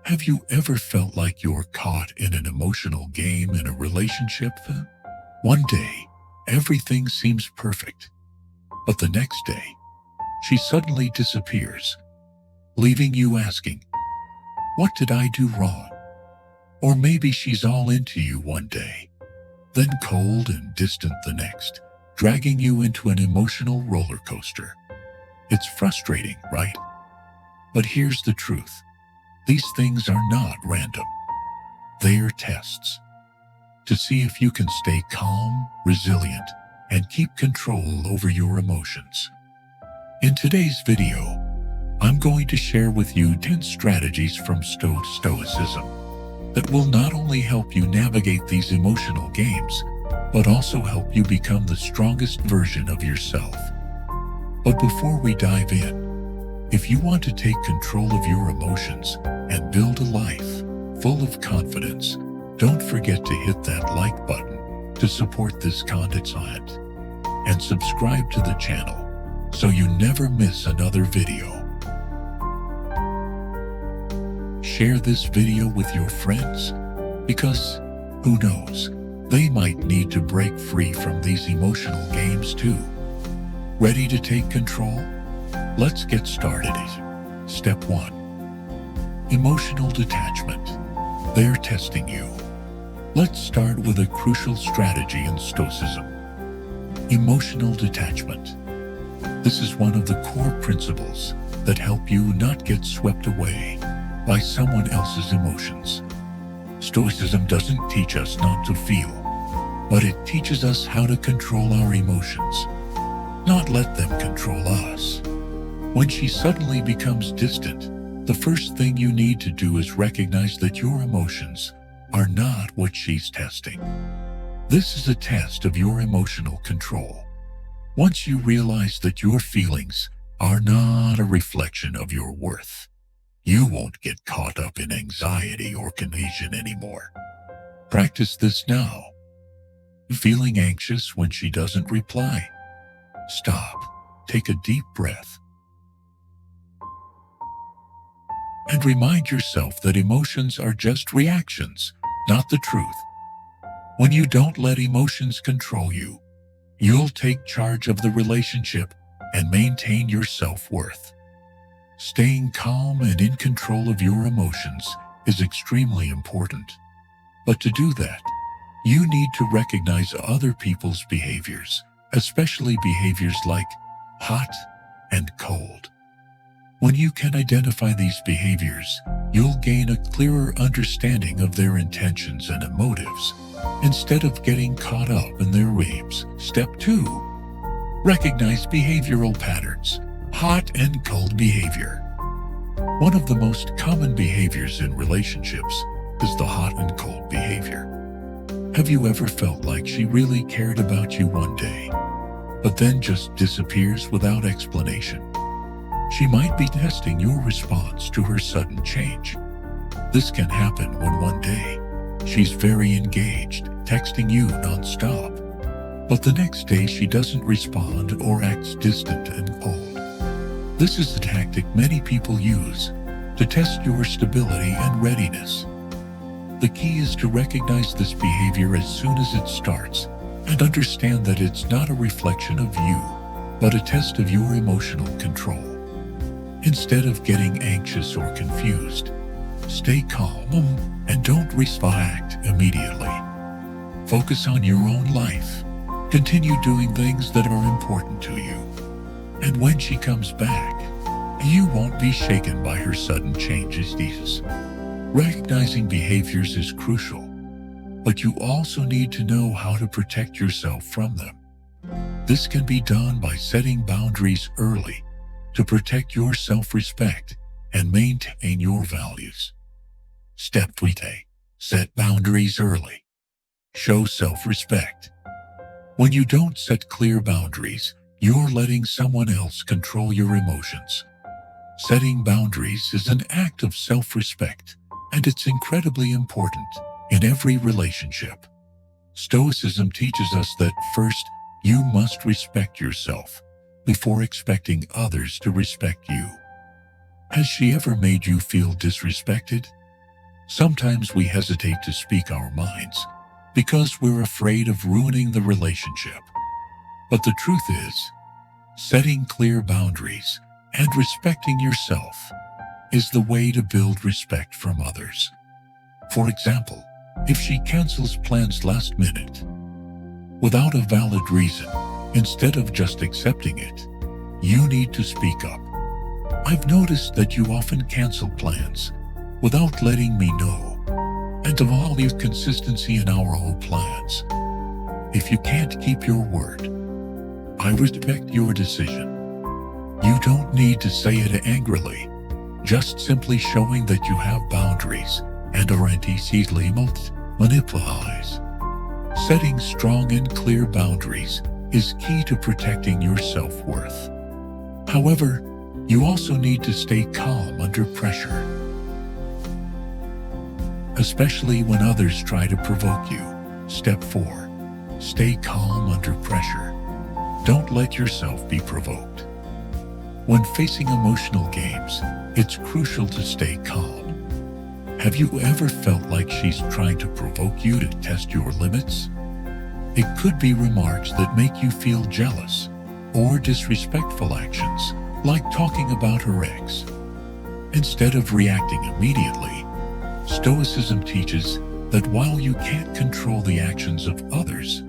Have you ever felt like you're caught in an emotional game in a relationship? One day, everything seems perfect, but the next day, she suddenly disappears, leaving you asking, "What did I do wrong?" Or maybe she's all into you one day, then cold and distant the next, dragging you into an emotional roller coaster. It's frustrating, right? But here's the truth. These things are not random. They are tests to see if you can stay calm, resilient, and keep control over your emotions. In today's video, I'm going to share with you 10 strategies from Stoicism that will not only help you navigate these emotional games, but also help you become the strongest version of yourself. But before we dive in, if you want to take control of your emotions and build a life full of confidence, don't forget to hit that like button to support this content and subscribe to the channel so you never miss another video. Share this video with your friends because, who knows, they might need to break free from these emotional games too. Ready to take control? Let's get started. Step 1. Emotional detachment. They're testing you. Let's start with a crucial strategy in Stoicism. Emotional detachment. This is one of the core principles that help you not get swept away by someone else's emotions. Stoicism doesn't teach us not to feel, but it teaches us how to control our emotions, not let them control us. When she suddenly becomes distant, the first thing you need to do is recognize that your emotions are not what she's testing. This is a test of your emotional control. Once you realize that your feelings are not a reflection of your worth, you won't get caught up in anxiety or confusion anymore. Practice this now. Feeling anxious when she doesn't reply? Stop, take a deep breath, and remind yourself that emotions are just reactions, not the truth. When you don't let emotions control you, you'll take charge of the relationship and maintain your self-worth. Staying calm and in control of your emotions is extremely important. But to do that, you need to recognize other people's behaviors, especially behaviors like hot and cold. When you can identify these behaviors, you'll gain a clearer understanding of their intentions and motives, instead of getting caught up in their waves. Step 2. Recognize behavioral patterns. Hot and cold behavior. One of the most common behaviors in relationships is the hot and cold behavior. Have you ever felt like she really cared about you one day, but then just disappears without explanation? She might be testing your response to her sudden change. This can happen when one day she's very engaged, texting you non-stop, but the next day she doesn't respond or acts distant and cold. This is the tactic many people use to test your stability and readiness. The key is to recognize this behavior as soon as it starts and understand that it's not a reflection of you, but a test of your emotional control. Instead of getting anxious or confused, stay calm and don't react immediately. Focus on your own life. Continue doing things that are important to you. And when she comes back, you won't be shaken by her sudden changes. Recognizing behaviors is crucial, but you also need to know how to protect yourself from them. This can be done by setting boundaries early to protect your self-respect and maintain your values. Step 3. Set boundaries early. Show self-respect. When you don't set clear boundaries, you're letting someone else control your emotions. Setting boundaries is an act of self-respect, and it's incredibly important in every relationship. Stoicism teaches us that first, you must respect yourself before expecting others to respect you. Has she ever made you feel disrespected? Sometimes we hesitate to speak our minds because we're afraid of ruining the relationship. But the truth is, setting clear boundaries and respecting yourself is the way to build respect from others. For example, if she cancels plans last minute without a valid reason, instead of just accepting it, you need to speak up. I've noticed that you often cancel plans without letting me know, and of all your consistency in our own plans. If you can't keep your word, I respect your decision. You don't need to say it angrily, just simply showing that you have boundaries and aren't easily manipulated. Setting strong and clear boundaries is key to protecting your self-worth. However, you also need to stay calm under pressure, especially when others try to provoke you. Step 4. Stay calm under pressure. Don't let yourself be provoked. When facing emotional games, it's crucial to stay calm. Have you ever felt like she's trying to provoke you to test your limits? It could be remarks that make you feel jealous, or disrespectful actions, like talking about her ex. Instead of reacting immediately, Stoicism teaches that while you can't control the actions of others,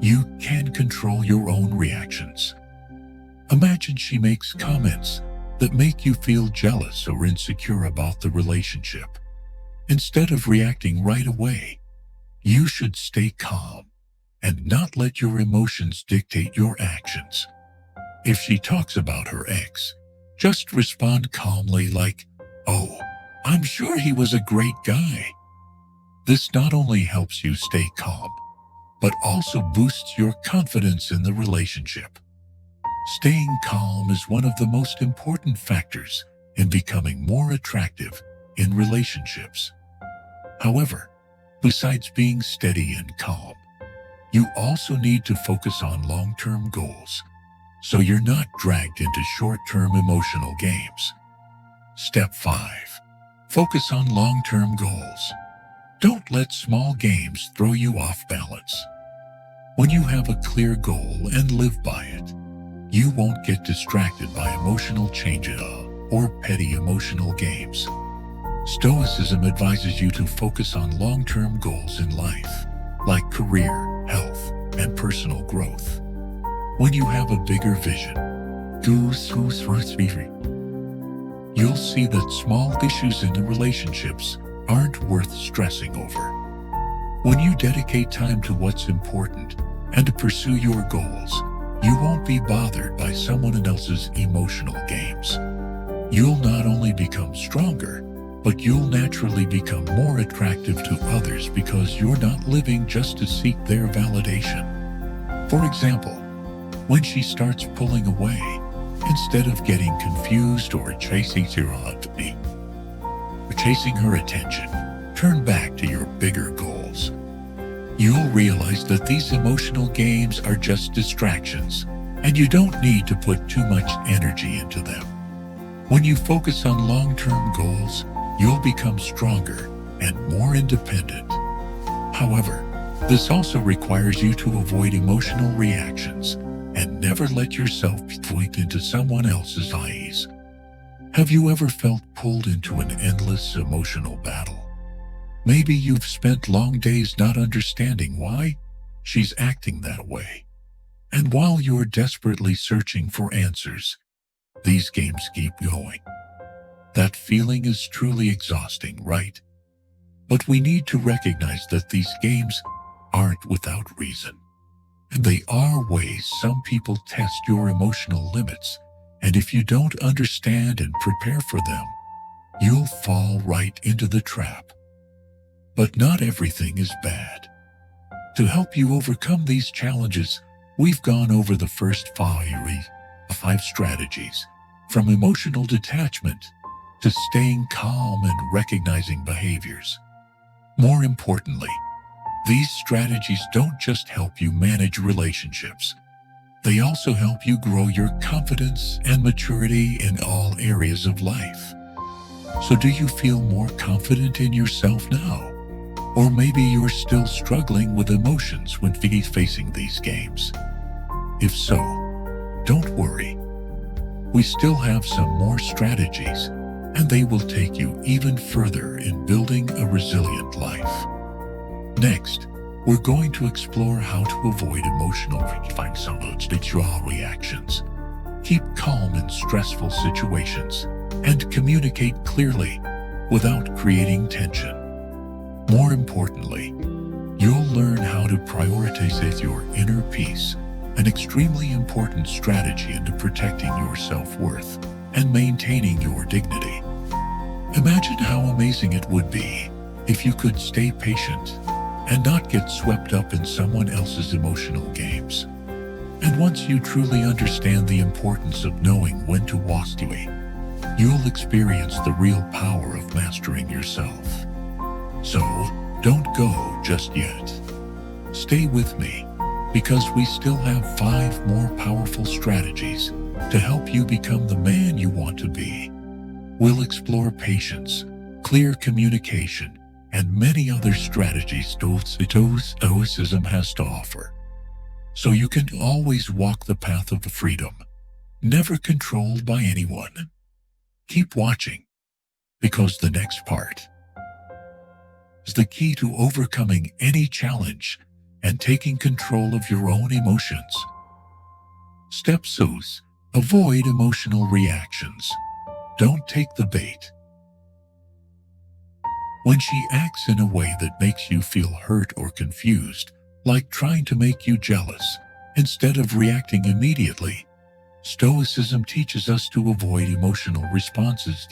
you can control your own reactions. Imagine she makes comments that make you feel jealous or insecure about the relationship. Instead of reacting right away, you should stay calm and not let your emotions dictate your actions. If she talks about her ex, just respond calmly like, "Oh, I'm sure he was a great guy." This not only helps you stay calm, but also boosts your confidence in the relationship. Staying calm is one of the most important factors in becoming more attractive in relationships. However, besides being steady and calm, you also need to focus on long-term goals, so you're not dragged into short-term emotional games. Step 5. Focus on long-term goals. Don't let small games throw you off balance. When you have a clear goal and live by it, you won't get distracted by emotional changes or petty emotional games. Stoicism advises you to focus on long-term goals in life, like career, health, and personal growth. When you have a bigger vision, you'll see that small issues in the relationships aren't worth stressing over. When you dedicate time to what's important and to pursue your goals, you won't be bothered by someone else's emotional games. You'll not only become stronger, but you'll naturally become more attractive to others because you're not living just to seek their validation. For example, when she starts pulling away, instead of getting confused or chasing her attention, turn back to your bigger goals. You'll realize that these emotional games are just distractions, and you don't need to put too much energy into them. When you focus on long-term goals, you'll become stronger and more independent. However, this also requires you to avoid emotional reactions and never let yourself be pulled into someone else's eyes. Have you ever felt pulled into an endless emotional battle? Maybe you've spent long days not understanding why she's acting that way. And while you're desperately searching for answers, these games keep going. That feeling is truly exhausting, right? But we need to recognize that these games aren't without reason. And they are ways some people test your emotional limits. And if you don't understand and prepare for them, you'll fall right into the trap. But not everything is bad. To help you overcome these challenges, we've gone over the first five strategies, from emotional detachment to staying calm and recognizing behaviors. More importantly, these strategies don't just help you manage relationships. They also help you grow your confidence and maturity in all areas of life. So do you feel more confident in yourself now? Or maybe you're still struggling with emotions when facing these games. If so, don't worry. We still have some more strategies, and they will take you even further in building a resilient life. Next, we're going to explore how to avoid emotional reactions, keep calm in stressful situations, and communicate clearly without creating tension. More importantly, you'll learn how to prioritize your inner peace, an extremely important strategy into protecting your self-worth and maintaining your dignity. Imagine how amazing it would be if you could stay patient and not get swept up in someone else's emotional games. And once you truly understand the importance of knowing when to walk away, you'll experience the real power of mastering yourself. So, don't go just yet. Stay with me, because we still have 5 more powerful strategies to help you become the man you want to be. We'll explore patience, clear communication, and many other strategies Stoicism has to offer, so you can always walk the path of freedom, never controlled by anyone. Keep watching, because the next part is the key to overcoming any challenge and taking control of your own emotions. Step 6. Avoid emotional reactions. Don't take the bait. When she acts in a way that makes you feel hurt or confused, like trying to make you jealous, instead of reacting immediately, Stoicism teaches us to avoid emotional responses.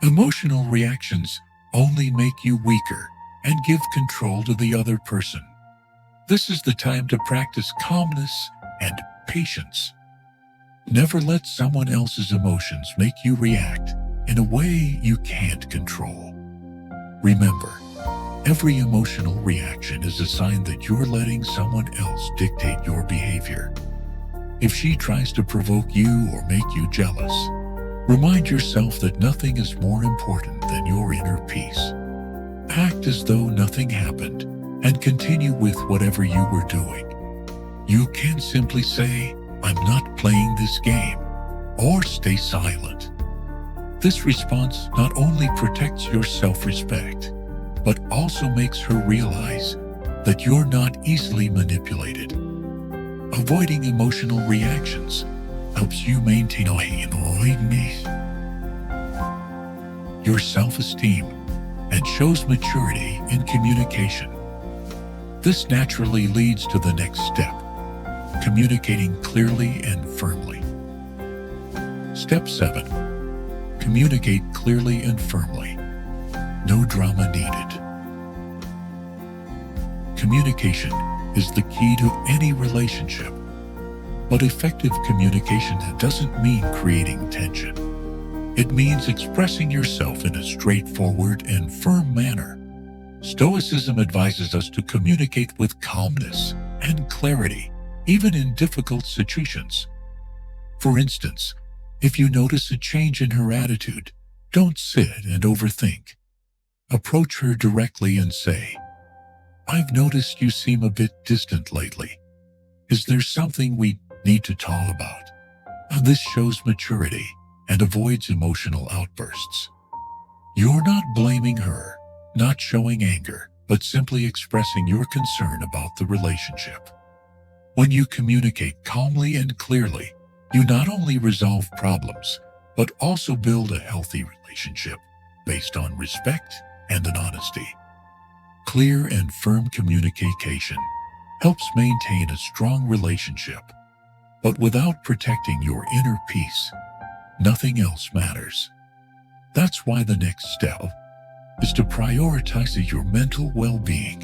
Emotional reactions only make you weaker and give control to the other person. This is the time to practice calmness and patience. Never let someone else's emotions make you react in a way you can't control. Remember, every emotional reaction is a sign that you're letting someone else dictate your behavior. If she tries to provoke you or make you jealous, remind yourself that nothing is more important than your inner peace. Act as though nothing happened and continue with whatever you were doing. You can simply say, "I'm not playing this game," or stay silent. This response not only protects your self-respect, but also makes her realize that you're not easily manipulated. Avoiding emotional reactions helps you maintain your self-esteem and shows maturity in communication. This naturally leads to the next step: communicating clearly and firmly. Step 7. Communicate clearly and firmly. No drama needed. Communication is the key to any relationship, but effective communication doesn't mean creating tension. It means expressing yourself in a straightforward and firm manner. Stoicism advises us to communicate with calmness and clarity, even in difficult situations. For instance, if you notice a change in her attitude, don't sit and overthink. Approach her directly and say, "I've noticed you seem a bit distant lately. Is there something we need to talk about?" This shows maturity and avoids emotional outbursts. You're not blaming her, not showing anger, but simply expressing your concern about the relationship. When you communicate calmly and clearly, you not only resolve problems, but also build a healthy relationship based on respect and an honesty. Clear and firm communication helps maintain a strong relationship, but without protecting your inner peace, nothing else matters. That's why the next step is to prioritize your mental well-being.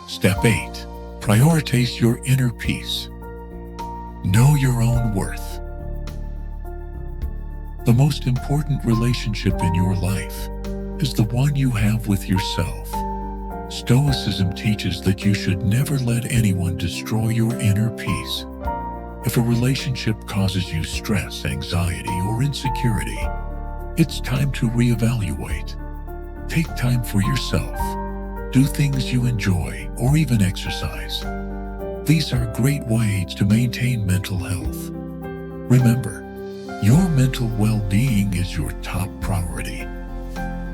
Step 8. Prioritize your inner peace. Know your own worth. The most important relationship in your life is the one you have with yourself. Stoicism teaches that you should never let anyone destroy your inner peace. If a relationship causes you stress, anxiety, or insecurity, It's time to reevaluate. Take time for yourself. Do things you enjoy or even exercise. These are great ways to maintain mental health. Remember, your mental well-being is your top priority.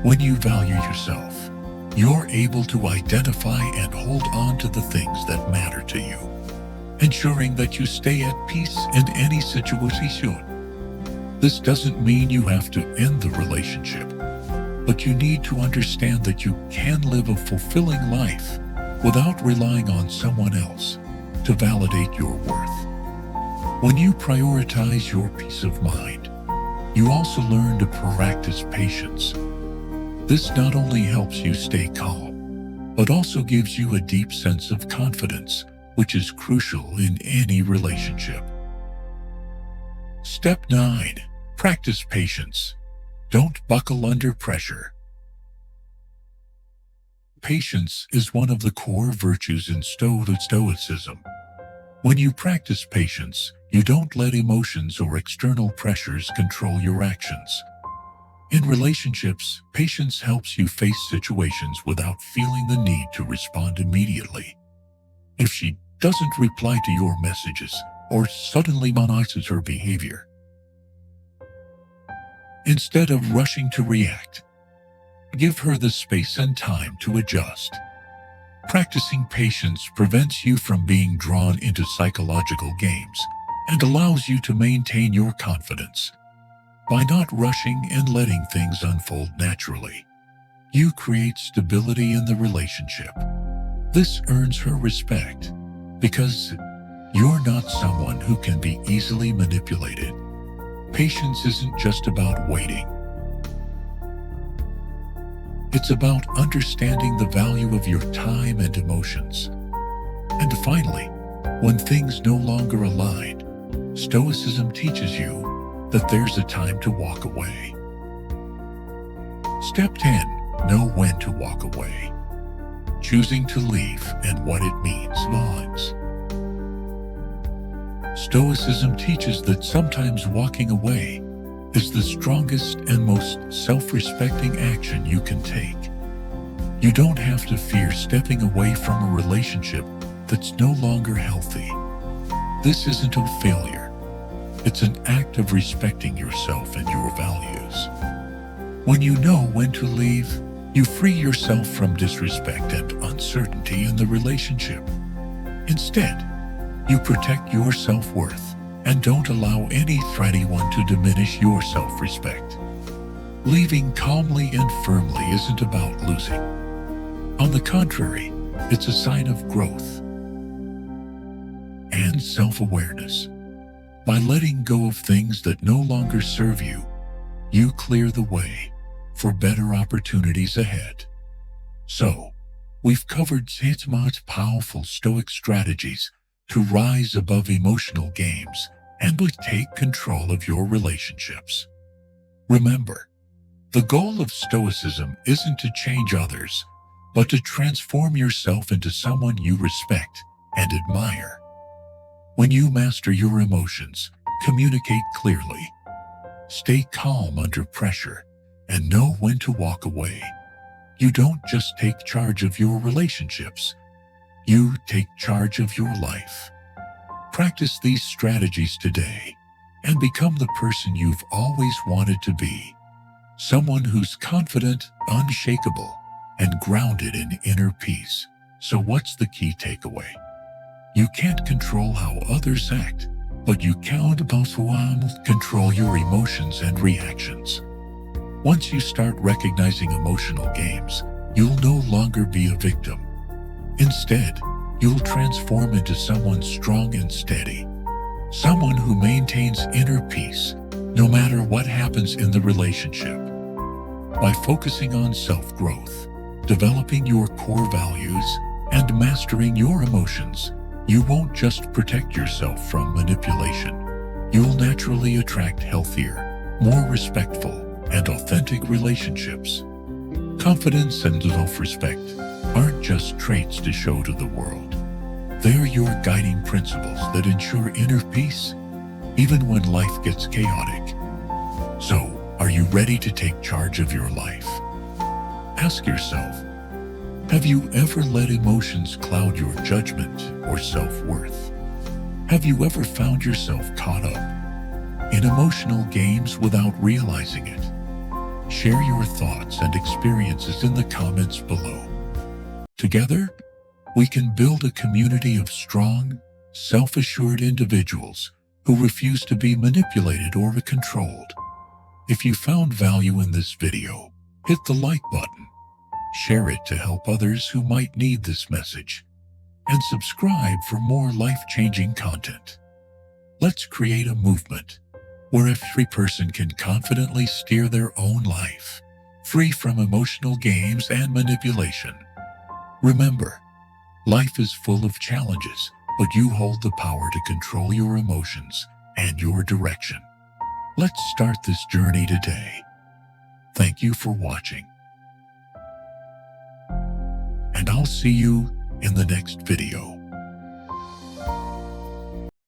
When you value yourself, you're able to identify and hold on to the things that matter to you, ensuring that you stay at peace in any situation. This doesn't mean you have to end the relationship, but you need to understand that you can live a fulfilling life without relying on someone else to validate your worth. When you prioritize your peace of mind, you also learn to practice patience. This not only helps you stay calm, but also gives you a deep sense of confidence, which is crucial in any relationship. Step 9. Practice patience. Don't buckle under pressure. Patience is one of the core virtues in Stoicism. When you practice patience, you don't let emotions or external pressures control your actions. In relationships, patience helps you face situations without feeling the need to respond immediately. If she doesn't reply to your messages or suddenly monitors her behavior, instead of rushing to react, give her the space and time to adjust. Practicing patience prevents you from being drawn into psychological games and allows you to maintain your confidence. By not rushing and letting things unfold naturally, you create stability in the relationship. This earns her respect because you're not someone who can be easily manipulated. Patience isn't just about waiting. It's about understanding the value of your time and emotions. And finally, when things no longer align, Stoicism teaches you that there's a time to walk away. Step 10. Know when to walk away. Choosing to leave and what it means. Lines. Stoicism teaches that sometimes walking away is the strongest and most self-respecting action you can take. You don't have to fear stepping away from a relationship that's no longer healthy. This isn't a failure. It's an act of respecting yourself and your values. When you know when to leave, you free yourself from disrespect and uncertainty in the relationship. Instead, you protect your self-worth and don't allow anyone to diminish your self-respect. Leaving calmly and firmly isn't about losing. On the contrary, it's a sign of growth and self-awareness. By letting go of things that no longer serve you, you clear the way for better opportunities ahead. So, we've covered Outsmart's powerful Stoic strategies to rise above emotional games and take control of your relationships. Remember, the goal of Stoicism isn't to change others, but to transform yourself into someone you respect and admire. When you master your emotions, communicate clearly, stay calm under pressure, and know when to walk away, you don't just take charge of your relationships, you take charge of your life. Practice these strategies today and become the person you've always wanted to be. Someone who's confident, unshakable, and grounded in inner peace. So what's the key takeaway? You can't control how others act, but you can control your emotions and reactions. Once you start recognizing emotional games, you'll no longer be a victim. Instead, you'll transform into someone strong and steady. Someone who maintains inner peace, no matter what happens in the relationship. By focusing on self-growth, developing your core values, and mastering your emotions, you won't just protect yourself from manipulation. You'll naturally attract healthier, more respectful, and authentic relationships. Confidence and self-respect aren't just traits to show to the world. They're your guiding principles that ensure inner peace, even when life gets chaotic. So, are Are you ready to take charge of your life? Ask yourself, have you ever let emotions cloud your judgment or self-worth? Have you ever found yourself caught up in emotional games without realizing it? Share your thoughts and experiences in the comments below. Together, we can build a community of strong, self-assured individuals who refuse to be manipulated or controlled. If you found value in this video, hit the like button, share it to help others who might need this message, and subscribe for more life-changing content. Let's create a movement where every person can confidently steer their own life, free from emotional games and manipulation. Remember, life is full of challenges, but you hold the power to control your emotions and your direction. Let's start this journey today. Thank you for watching, and I'll see you in the next video.